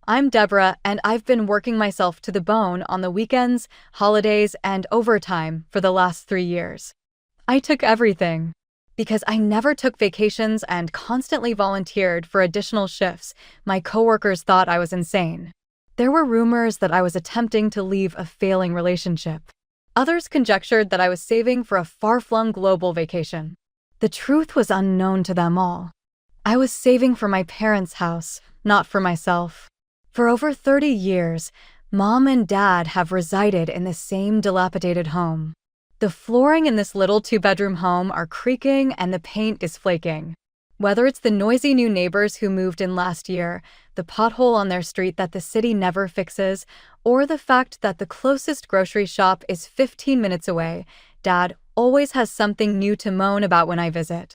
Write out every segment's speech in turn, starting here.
I'm Deborah, and I've been working myself to the bone on the weekends, holidays, and overtime for the last 3 years. I took everything. Because I never took vacations and constantly volunteered for additional shifts, my coworkers thought I was insane. There were rumors that I was attempting to leave a failing relationship. Others conjectured that I was saving for a far-flung global vacation. The truth was unknown to them all. I was saving for my parents' house, not for myself. For over 30 years, Mom and Dad have resided in the same dilapidated home. The flooring in this little two-bedroom home are creaking and the paint is flaking. Whether it's the noisy new neighbors who moved in last year, the pothole on their street that the city never fixes, or the fact that the closest grocery shop is 15 minutes away, Dad always has something new to moan about when I visit.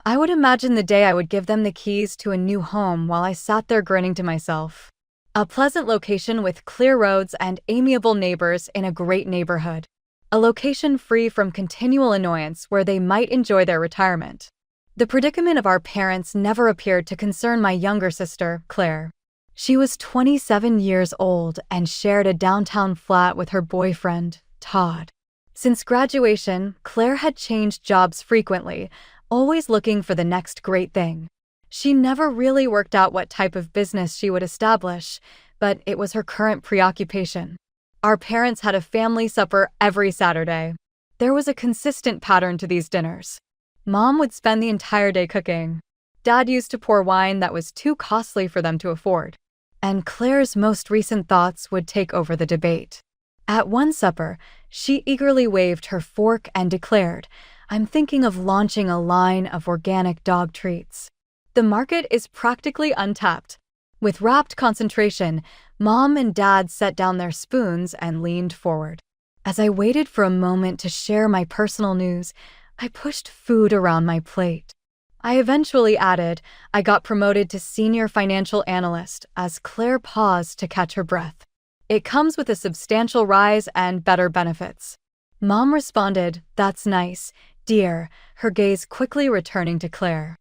I would imagine the day I would give them the keys to a new home while I sat there grinning to myself. A pleasant location with clear roads and amiable neighbors in a great neighborhood. A location free from continual annoyance where they might enjoy their retirement. The predicament of our parents never appeared to concern my younger sister, Claire. She was 27 years old and shared a downtown flat with her boyfriend, Todd. Since graduation, Claire had changed jobs frequently, always looking for the next great thing. She never really worked out what type of business she would establish, but it was her current preoccupation. Our parents had a family supper every Saturday. There was a consistent pattern to these dinners. Mom would spend the entire day cooking. Dad used to pour wine that was too costly for them to afford. And Claire's most recent thoughts would take over the debate. At one supper, she eagerly waved her fork and declared, "I'm thinking of launching a line of organic dog treats. The market is practically untapped." With rapt concentration, Mom and Dad set down their spoons and leaned forward. As I waited for a moment to share my personal news, I pushed food around my plate. I eventually added, I got promoted to senior financial analyst as Claire paused to catch her breath. It comes with a substantial rise and better benefits. Mom responded, "That's nice, dear," her gaze quickly returning to Claire.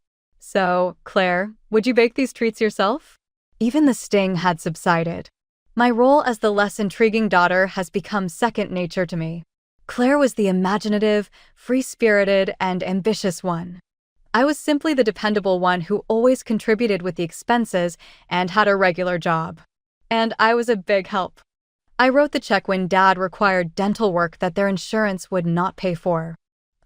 "So, Claire, would you bake these treats yourself?" Even the sting had subsided. My role as the less intriguing daughter has become second nature to me. Claire was the imaginative, free-spirited, and ambitious one. I was simply the dependable one who always contributed with the expenses and had a regular job. And I was a big help. I wrote the check when Dad required dental work that their insurance would not pay for.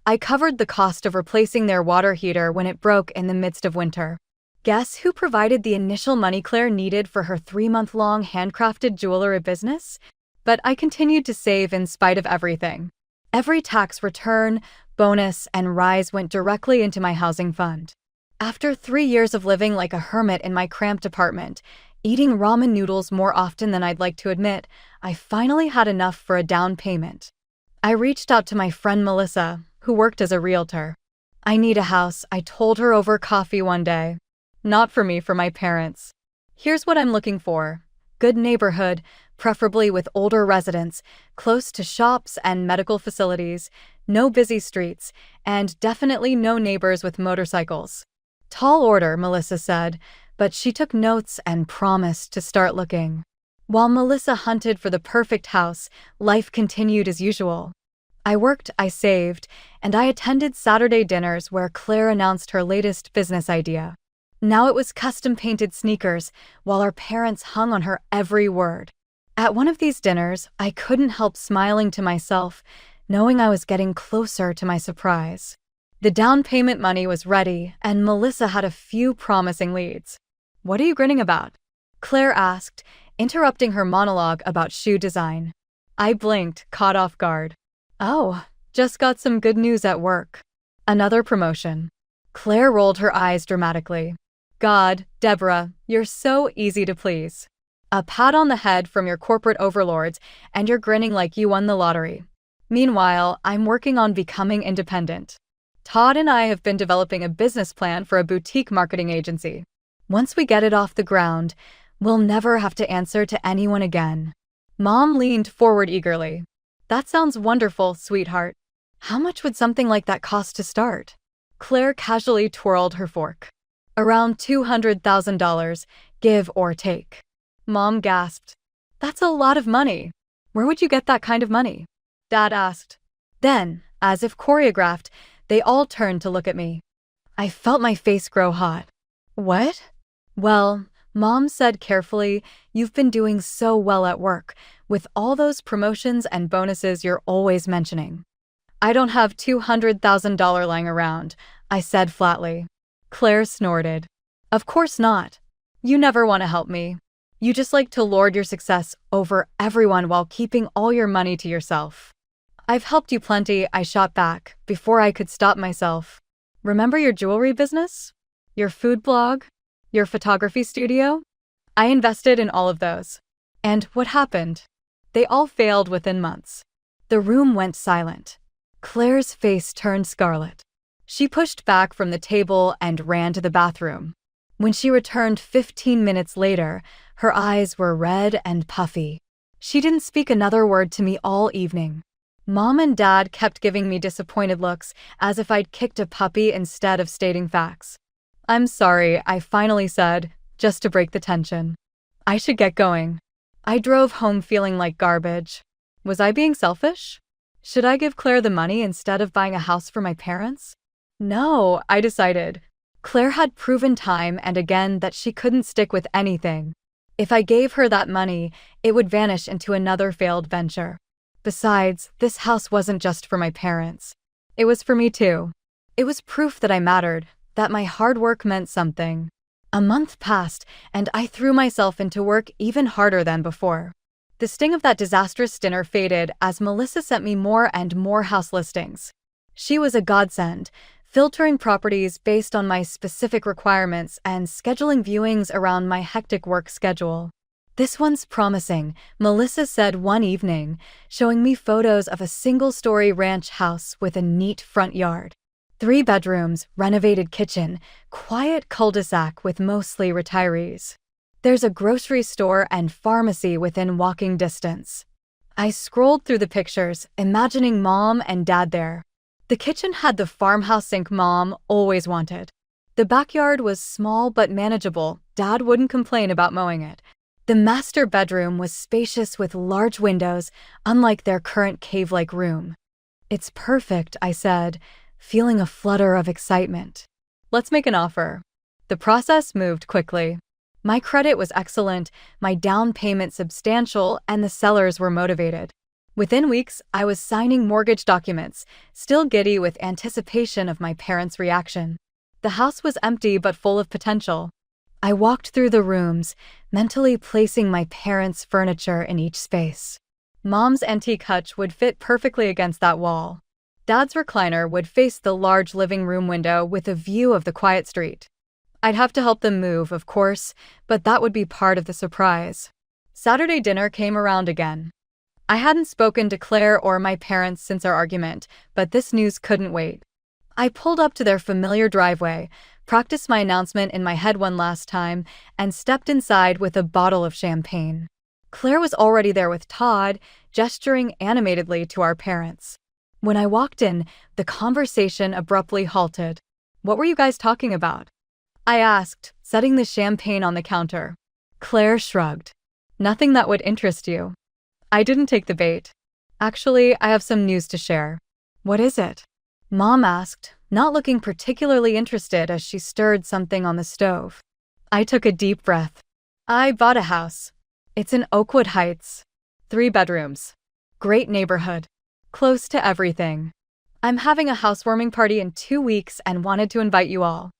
I covered the cost of replacing their water heater when it broke in the midst of winter. Guess who provided the initial money Claire needed for her 3-month-long handcrafted jewelry business? But I continued to save in spite of everything. Every tax return, bonus, and rise went directly into my housing fund. After 3 years of living like a hermit in my cramped apartment, eating ramen noodles more often than I'd like to admit, I finally had enough for a down payment. I reached out to my friend Melissa, who worked as a realtor. "I need a house," I told her over coffee one day. "Not for me, for my parents. Here's what I'm looking for. Good neighborhood, preferably with older residents, close to shops and medical facilities, no busy streets, and definitely no neighbors with motorcycles." Tall order, Melissa said, but she took notes and promised to start looking. While Melissa hunted for the perfect house, life continued as usual. I worked, I saved, and I attended Saturday dinners where Claire announced her latest business idea. Now it was custom-painted sneakers, while our parents hung on her every word. At one of these dinners, I couldn't help smiling to myself, knowing I was getting closer to my surprise. The down payment money was ready, and Melissa had a few promising leads. "What are you grinning about?" Claire asked, interrupting her monologue about shoe design. I blinked, caught off guard. "Oh, just got some good news at work. Another promotion." Claire rolled her eyes dramatically. "God, Deborah, you're so easy to please. A pat on the head from your corporate overlords, and you're grinning like you won the lottery. Meanwhile, I'm working on becoming independent. Todd and I have been developing a business plan for a boutique marketing agency. Once we get it off the ground, we'll never have to answer to anyone again." Mom leaned forward eagerly. "That sounds wonderful, sweetheart. How much would something like that cost to start?" Claire casually twirled her fork. "Around $200,000, give or take." Mom gasped. That's a lot of money. Where would you get that kind of money? Dad asked. Then, as if choreographed, they all turned to look at me. I felt my face grow hot. What? Well, Mom said carefully, you've been doing so well at work, with all those promotions and bonuses you're always mentioning. I don't have $200,000 lying around, I said flatly. Claire snorted. Of course not. You never want to help me. You just like to lord your success over everyone while keeping all your money to yourself. I've helped you plenty, I shot back, before I could stop myself. Remember your jewelry business? Your food blog? Your photography studio? I invested in all of those. And what happened? They all failed within months. The room went silent. Claire's face turned scarlet. She pushed back from the table and ran to the bathroom. When she returned 15 minutes later, her eyes were red and puffy. She didn't speak another word to me all evening. Mom and Dad kept giving me disappointed looks, as if I'd kicked a puppy instead of stating facts. I'm sorry, I finally said, just to break the tension. I should get going. I drove home feeling like garbage. Was I being selfish? Should I give Claire the money instead of buying a house for my parents? No, I decided. Claire had proven time and again that she couldn't stick with anything. If I gave her that money, it would vanish into another failed venture. Besides, this house wasn't just for my parents. It was for me too. It was proof that I mattered, that my hard work meant something. A month passed, and I threw myself into work even harder than before. The sting of that disastrous dinner faded as Melissa sent me more and more house listings. She was a godsend, filtering properties based on my specific requirements and scheduling viewings around my hectic work schedule. This one's promising, Melissa said one evening, showing me photos of a single-story ranch house with a neat front yard. 3 bedrooms, renovated kitchen, quiet cul-de-sac with mostly retirees. There's a grocery store and pharmacy within walking distance. I scrolled through the pictures, imagining Mom and Dad there. The kitchen had the farmhouse sink Mom always wanted. The backyard was small but manageable. Dad wouldn't complain about mowing it. The master bedroom was spacious with large windows, unlike their current cave-like room. It's perfect, I said, feeling a flutter of excitement. Let's make an offer. The process moved quickly. My credit was excellent, my down payment substantial, and the sellers were motivated. Within weeks, I was signing mortgage documents, still giddy with anticipation of my parents' reaction. The house was empty but full of potential. I walked through the rooms, mentally placing my parents' furniture in each space. Mom's antique hutch would fit perfectly against that wall. Dad's recliner would face the large living room window with a view of the quiet street. I'd have to help them move, of course, but that would be part of the surprise. Saturday dinner came around again. I hadn't spoken to Claire or my parents since our argument, but this news couldn't wait. I pulled up to their familiar driveway, practiced my announcement in my head one last time, and stepped inside with a bottle of champagne. Claire was already there with Todd, gesturing animatedly to our parents. When I walked in, the conversation abruptly halted. What were you guys talking about? I asked, setting the champagne on the counter. Claire shrugged. Nothing that would interest you. I didn't take the bait. Actually, I have some news to share. What is it? Mom asked, not looking particularly interested as she stirred something on the stove. I took a deep breath. I bought a house. It's in Oakwood Heights. 3 bedrooms. Great neighborhood. Close to everything. I'm having a housewarming party in 2 weeks and wanted to invite you all.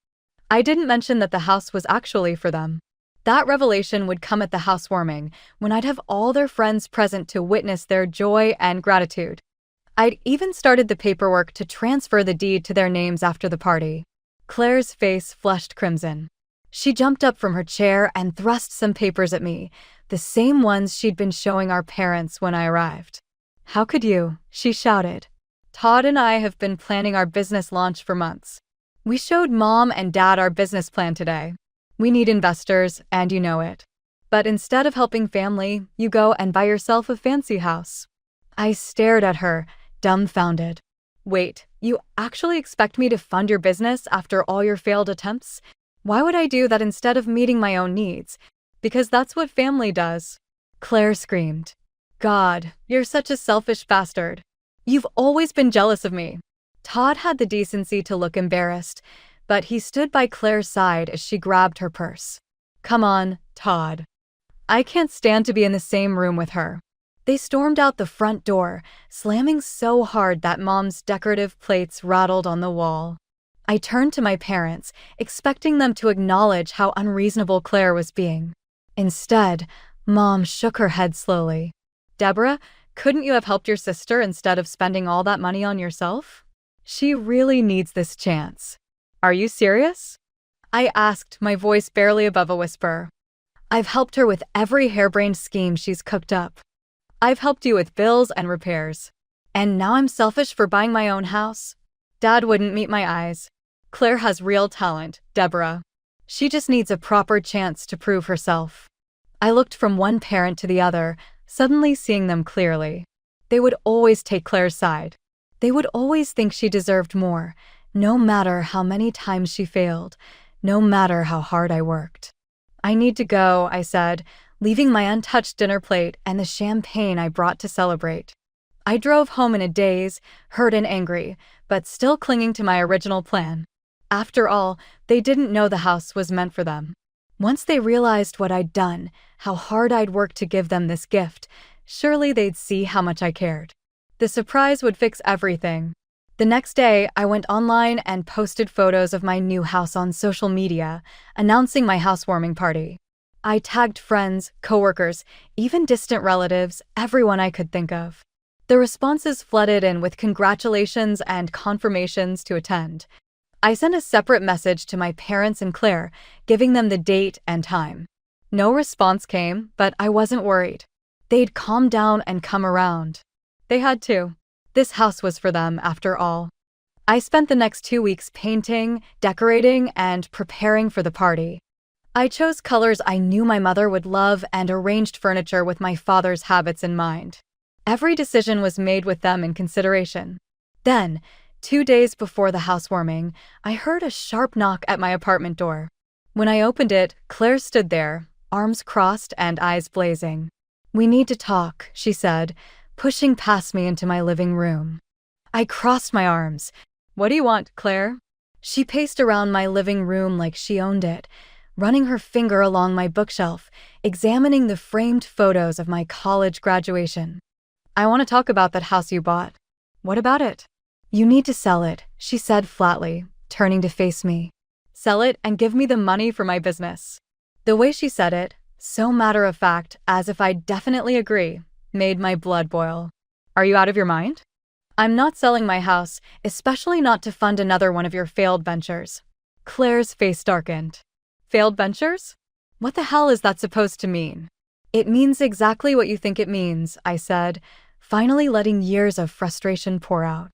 I didn't mention that the house was actually for them. That revelation would come at the housewarming, when I'd have all their friends present to witness their joy and gratitude. I'd even started the paperwork to transfer the deed to their names after the party. Claire's face flushed crimson. She jumped up from her chair and thrust some papers at me, the same ones she'd been showing our parents when I arrived. How could you? She shouted. Todd and I have been planning our business launch for months. We showed Mom and Dad our business plan today. We need investors, and you know it. But instead of helping family, you go and buy yourself a fancy house. I stared at her, dumbfounded. Wait, you actually expect me to fund your business after all your failed attempts? Why would I do that instead of meeting my own needs? Because that's what family does. Claire screamed. God, you're such a selfish bastard. You've always been jealous of me. Todd had the decency to look embarrassed, but he stood by Claire's side as she grabbed her purse. Come on, Todd. I can't stand to be in the same room with her. They stormed out the front door, slamming so hard that Mom's decorative plates rattled on the wall. I turned to my parents, expecting them to acknowledge how unreasonable Claire was being. Instead, Mom shook her head slowly. Deborah, couldn't you have helped your sister instead of spending all that money on yourself? She really needs this chance. Are you serious? I asked, my voice barely above a whisper. I've helped her with every harebrained scheme she's cooked up. I've helped you with bills and repairs. And now I'm selfish for buying my own house? Dad wouldn't meet my eyes. Claire has real talent, Deborah. She just needs a proper chance to prove herself. I looked from one parent to the other, suddenly seeing them clearly. They would always take Claire's side. They would always think she deserved more, no matter how many times she failed, no matter how hard I worked. I need to go, I said, leaving my untouched dinner plate and the champagne I brought to celebrate. I drove home in a daze, hurt and angry, but still clinging to my original plan. After all, they didn't know the house was meant for them. Once they realized what I'd done, how hard I'd worked to give them this gift, surely they'd see how much I cared. The surprise would fix everything. The next day, I went online and posted photos of my new house on social media, announcing my housewarming party. I tagged friends, coworkers, even distant relatives, everyone I could think of. The responses flooded in with congratulations and confirmations to attend. I sent a separate message to my parents and Claire, giving them the date and time. No response came, but I wasn't worried. They'd calm down and come around. They had to. This house was for them, after all. I spent the next 2 weeks painting, decorating, and preparing for the party. I chose colors I knew my mother would love and arranged furniture with my father's habits in mind. Every decision was made with them in consideration. Then, 2 days before the housewarming, I heard a sharp knock at my apartment door. When I opened it, Claire stood there, arms crossed and eyes blazing. We need to talk, she said, pushing past me into my living room. I crossed my arms. What do you want, Claire? She paced around my living room like she owned it, running her finger along my bookshelf, examining the framed photos of my college graduation. I want to talk about that house you bought. What about it? You need to sell it, she said flatly, turning to face me. Sell it and give me the money for my business. The way she said it, so matter-of-fact, as if I'd definitely agree, made my blood boil. Are you out of your mind? I'm not selling my house, especially not to fund another one of your failed ventures. Claire's face darkened. Failed ventures? What the hell is that supposed to mean? It means exactly what you think it means, I said, finally letting years of frustration pour out.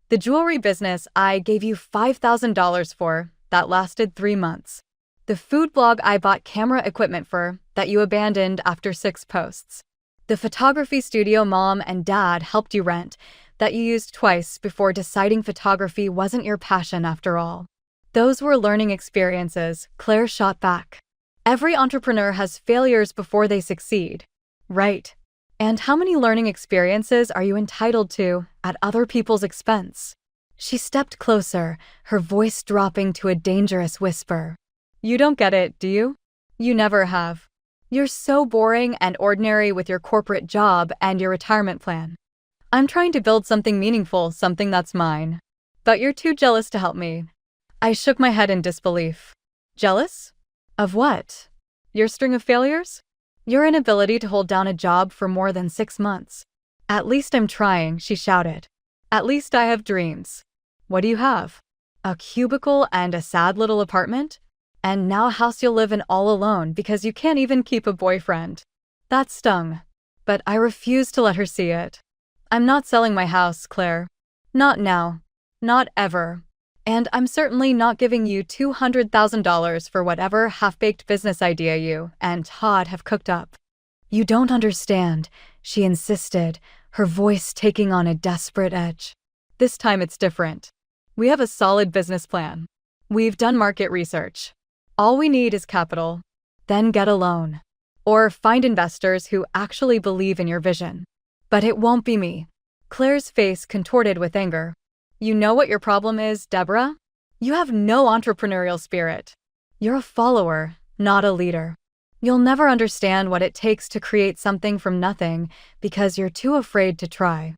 The jewelry business I gave you $5,000 for, that lasted 3 months. The food blog I bought camera equipment for, that you abandoned after 6 posts. The photography studio Mom and Dad helped you rent, that you used twice before deciding photography wasn't your passion after all. Those were learning experiences, Claire shot back. Every entrepreneur has failures before they succeed. Right. And how many learning experiences are you entitled to at other people's expense? She stepped closer, her voice dropping to a dangerous whisper. You don't get it, do you? You never have. You're so boring and ordinary with your corporate job and your retirement plan. I'm trying to build something meaningful, something that's mine. But you're too jealous to help me. I shook my head in disbelief. Jealous? Of what? Your string of failures? Your inability to hold down a job for more than 6 months. At least I'm trying, she shouted. At least I have dreams. What do you have? A cubicle and a sad little apartment? And now a house you'll live in all alone because you can't even keep a boyfriend. That stung. But I refused to let her see it. I'm not selling my house, Claire. Not now. Not ever. And I'm certainly not giving you $200,000 for whatever half-baked business idea you and Todd have cooked up. You don't understand, she insisted, her voice taking on a desperate edge. This time it's different. We have a solid business plan. We've done market research. All we need is capital. Then get a loan. or find investors who actually believe in your vision. But it won't be me. Claire's face contorted with anger. You know what your problem is, Deborah? You have no entrepreneurial spirit. You're a follower, not a leader. You'll never understand what it takes to create something from nothing because you're too afraid to try.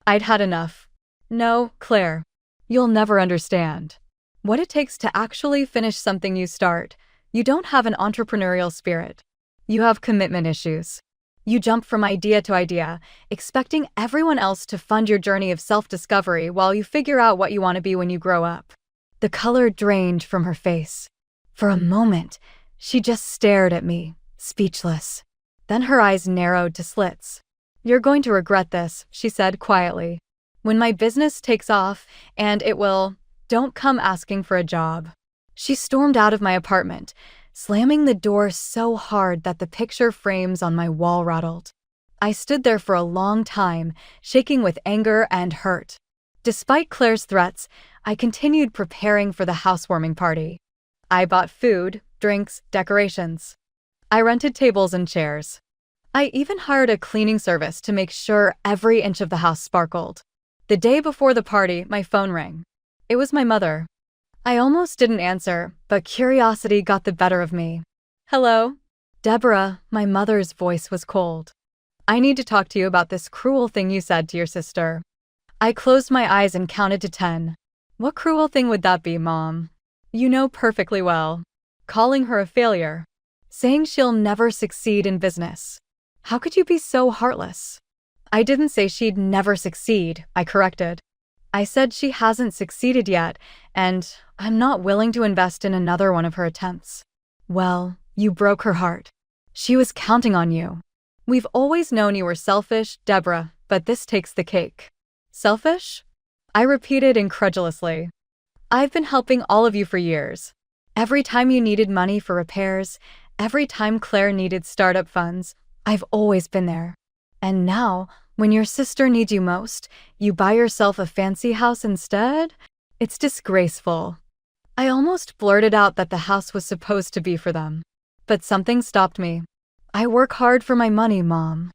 I'd had enough. No, Claire. You'll never understand what it takes to actually finish something you start. You don't have an entrepreneurial spirit. You have commitment issues. You jump from idea to idea, expecting everyone else to fund your journey of self-discovery while you figure out what you want to be when you grow up. The color drained from her face. For a moment, she just stared at me, speechless. Then her eyes narrowed to slits. You're going to regret this, she said quietly. When my business takes off, and it will, don't come asking for a job. She stormed out of my apartment, slamming the door so hard that the picture frames on my wall rattled. I stood there for a long time, shaking with anger and hurt. Despite Claire's threats, I continued preparing for the housewarming party. I bought food, drinks, decorations. I rented tables and chairs. I even hired a cleaning service to make sure every inch of the house sparkled. The day before the party, my phone rang. It was my mother. I almost didn't answer, but curiosity got the better of me. Hello? Deborah, my mother's voice was cold. I need to talk to you about this cruel thing you said to your sister. I closed my eyes and counted to 10. What cruel thing would that be, Mom? You know perfectly well. Calling her a failure. Saying she'll never succeed in business. How could you be so heartless? I didn't say she'd never succeed, I corrected. I said she hasn't succeeded yet, and I'm not willing to invest in another one of her attempts. Well, you broke her heart. She was counting on you. We've always known you were selfish, Deborah, but this takes the cake. Selfish? I repeated incredulously. I've been helping all of you for years. Every time you needed money for repairs, every time Claire needed startup funds, I've always been there. And now, when your sister needs you most, you buy yourself a fancy house instead? It's disgraceful. I almost blurted out that the house was supposed to be for them. But something stopped me. I work hard for my money, Mom.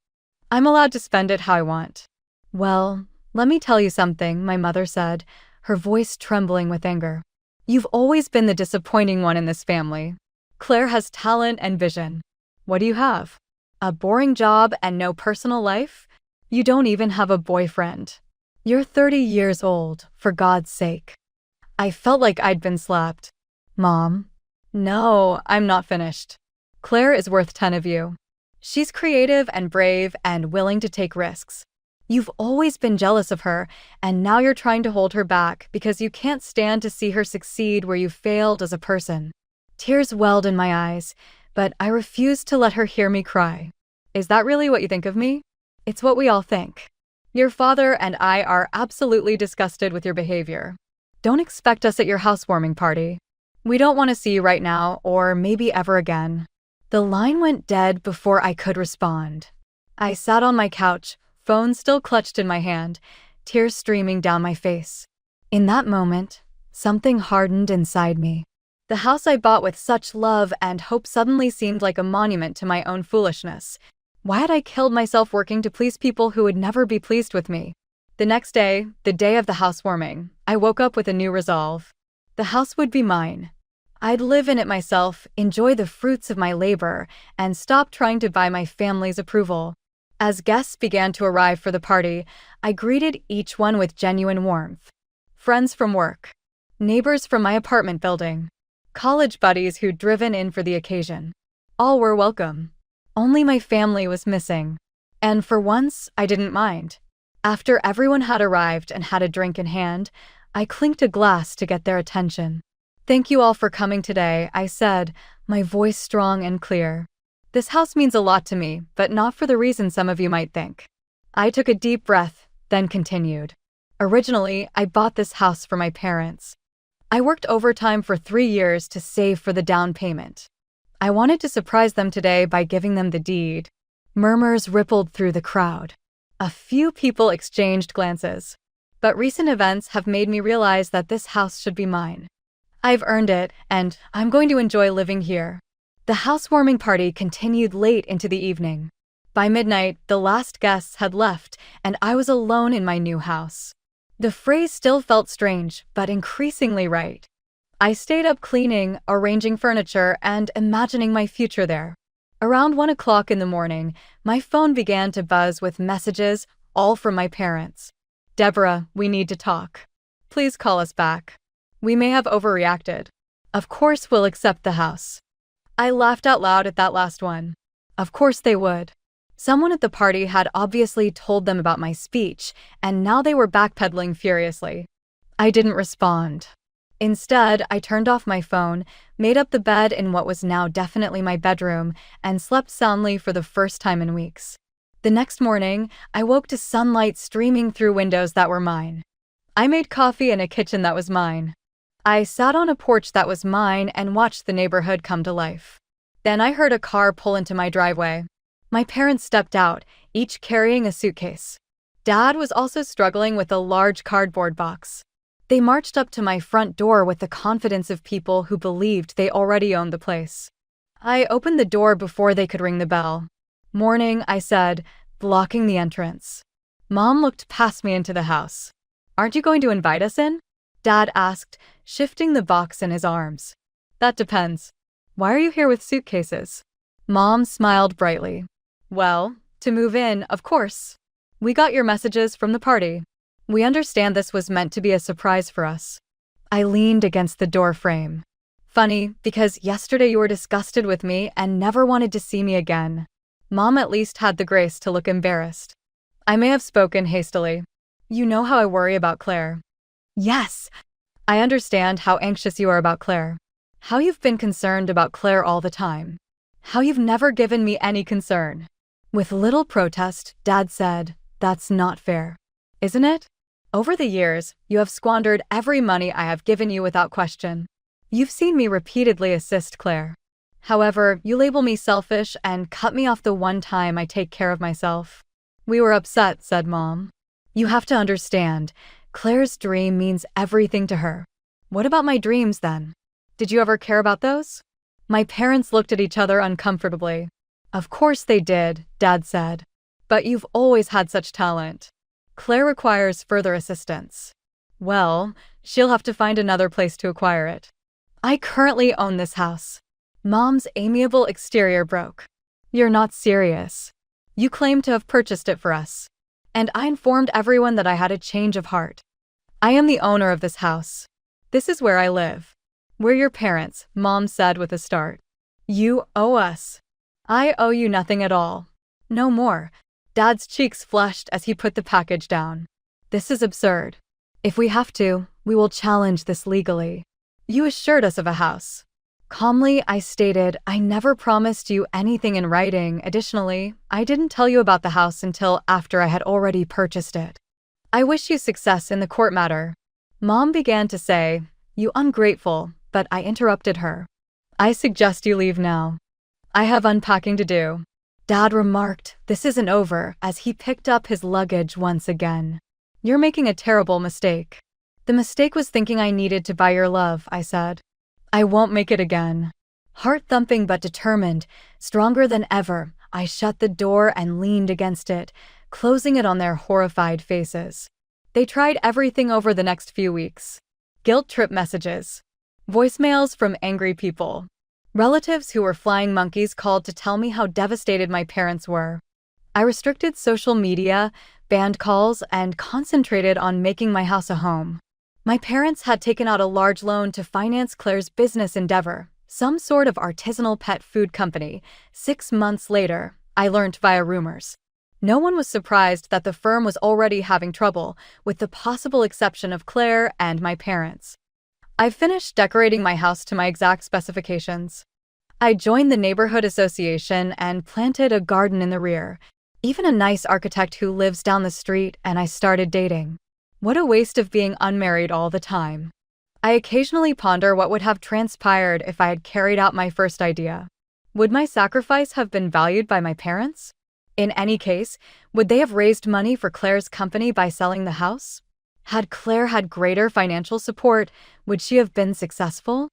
I'm allowed to spend it how I want. Well, let me tell you something, my mother said, her voice trembling with anger. You've always been the disappointing one in this family. Claire has talent and vision. What do you have? A boring job and no personal life? You don't even have a boyfriend. You're 30 years old, for God's sake. I felt like I'd been slapped. Mom? No, I'm not finished. Claire is worth 10 of you. She's creative and brave and willing to take risks. You've always been jealous of her, and now you're trying to hold her back because you can't stand to see her succeed where you failed as a person. Tears welled in my eyes, but I refused to let her hear me cry. Is that really what you think of me? It's what we all think. Your father and I are absolutely disgusted with your behavior. Don't expect us at your housewarming party. We don't want to see you right now, or maybe ever again. The line went dead before I could respond. I sat on my couch, phone still clutched in my hand, tears streaming down my face. In that moment, something hardened inside me. The house I bought with such love and hope suddenly seemed like a monument to my own foolishness. Why had I killed myself working to please people who would never be pleased with me? The next day, the day of the housewarming, I woke up with a new resolve. The house would be mine. I'd live in it myself, enjoy the fruits of my labor, and stop trying to buy my family's approval. As guests began to arrive for the party, I greeted each one with genuine warmth. Friends from work, neighbors from my apartment building, college buddies who'd driven in for the occasion. All were welcome. Only my family was missing. And for once, I didn't mind. After everyone had arrived and had a drink in hand, I clinked a glass to get their attention. Thank you all for coming today, I said, my voice strong and clear. This house means a lot to me, but not for the reason some of you might think. I took a deep breath, then continued. Originally, I bought this house for my parents. I worked overtime for 3 years to save for the down payment. I wanted to surprise them today by giving them the deed. Murmurs rippled through the crowd. A few people exchanged glances. But recent events have made me realize that this house should be mine. I've earned it, and I'm going to enjoy living here. The housewarming party continued late into the evening. By midnight, the last guests had left, and I was alone in my new house. The phrase still felt strange, but increasingly right. I stayed up cleaning, arranging furniture, and imagining my future there. Around 1 o'clock in the morning, my phone began to buzz with messages, all from my parents. "Deborah, we need to talk. Please call us back. We may have overreacted. Of course we'll accept the house." I laughed out loud at that last one. Of course they would. Someone at the party had obviously told them about my speech, and now they were backpedaling furiously. I didn't respond. Instead, I turned off my phone, made up the bed in what was now definitely my bedroom, and slept soundly for the first time in weeks. The next morning, I woke to sunlight streaming through windows that were mine. I made coffee in a kitchen that was mine. I sat on a porch that was mine and watched the neighborhood come to life. Then I heard a car pull into my driveway. My parents stepped out, each carrying a suitcase. Dad was also struggling with a large cardboard box. They marched up to my front door with the confidence of people who believed they already owned the place. I opened the door before they could ring the bell. "Morning," I said, blocking the entrance. Mom looked past me into the house. "Aren't you going to invite us in?" Dad asked, shifting the box in his arms. "That depends. Why are you here with suitcases?" Mom smiled brightly. "Well, to move in, of course. We got your messages from the party. We understand this was meant to be a surprise for us." I leaned against the door frame. "Funny, because yesterday you were disgusted with me and never wanted to see me again." Mom at least had the grace to look embarrassed. I may have spoken hastily. "You know how I worry about Claire." "Yes, I understand how anxious you are about Claire. How you've been concerned about Claire all the time. How you've never given me any concern." With little protest, Dad said, "That's not fair. Isn't it? Over the years, you have squandered every money I have given you without question. You've seen me repeatedly assist Claire. However, you label me selfish and cut me off the one time I take care of myself." "We were upset," said Mom. "You have to understand, Claire's dream means everything to her." "What about my dreams then? Did you ever care about those?" My parents looked at each other uncomfortably. "Of course they did," Dad said. "But you've always had such talent. Claire requires further assistance." "Well, she'll have to find another place to acquire it. I currently own this house." Mom's amiable exterior broke. "You're not serious. You claim to have purchased it for us. And I informed everyone that I had a change of heart. I am the owner of this house. This is where I live. We're your parents," Mom said with a start. "You owe us." "I owe you nothing at all. No more." Dad's cheeks flushed as he put the package down. "This is absurd. If we have to, we will challenge this legally. You assured us of a house." Calmly, I stated, "I never promised you anything in writing. Additionally, I didn't tell you about the house until after I had already purchased it. I wish you success in the court matter." Mom began to say, "You ungrateful," but I interrupted her. "I suggest you leave now. I have unpacking to do." Dad remarked, "This isn't over," as he picked up his luggage once again. "You're making a terrible mistake." "The mistake was thinking I needed to buy your love," I said. "I won't make it again." Heart-thumping but determined, stronger than ever, I shut the door and leaned against it, closing it on their horrified faces. They tried everything over the next few weeks. Guilt trip messages. Voicemails from angry people. Relatives who were flying monkeys called to tell me how devastated my parents were. I restricted social media, banned calls, and concentrated on making my house a home. My parents had taken out a large loan to finance Claire's business endeavor, some sort of artisanal pet food company. 6 months later, I learned via rumors. No one was surprised that the firm was already having trouble, with the possible exception of Claire and my parents. I finished decorating my house to my exact specifications. I joined the neighborhood association and planted a garden in the rear, even a nice architect who lives down the street, and I started dating. What a waste of being unmarried all the time. I occasionally ponder what would have transpired if I had carried out my first idea. Would my sacrifice have been valued by my parents? In any case, would they have raised money for Claire's company by selling the house? Had Claire had greater financial support, would she have been successful?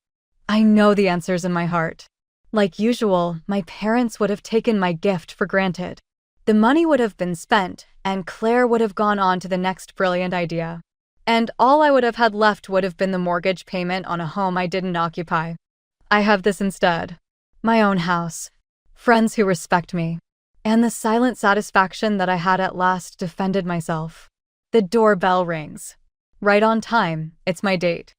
I know the answers in my heart. Like usual, my parents would have taken my gift for granted. The money would have been spent, and Claire would have gone on to the next brilliant idea. And all I would have had left would have been the mortgage payment on a home I didn't occupy. I have this instead. My own house, friends who respect me, and the silent satisfaction that I had at last defended myself. The doorbell rings. Right on time, it's my date.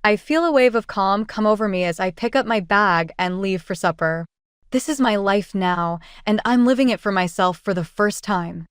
I feel a wave of calm come over me as I pick up my bag and leave for supper. This is my life now, and I'm living it for myself for the first time.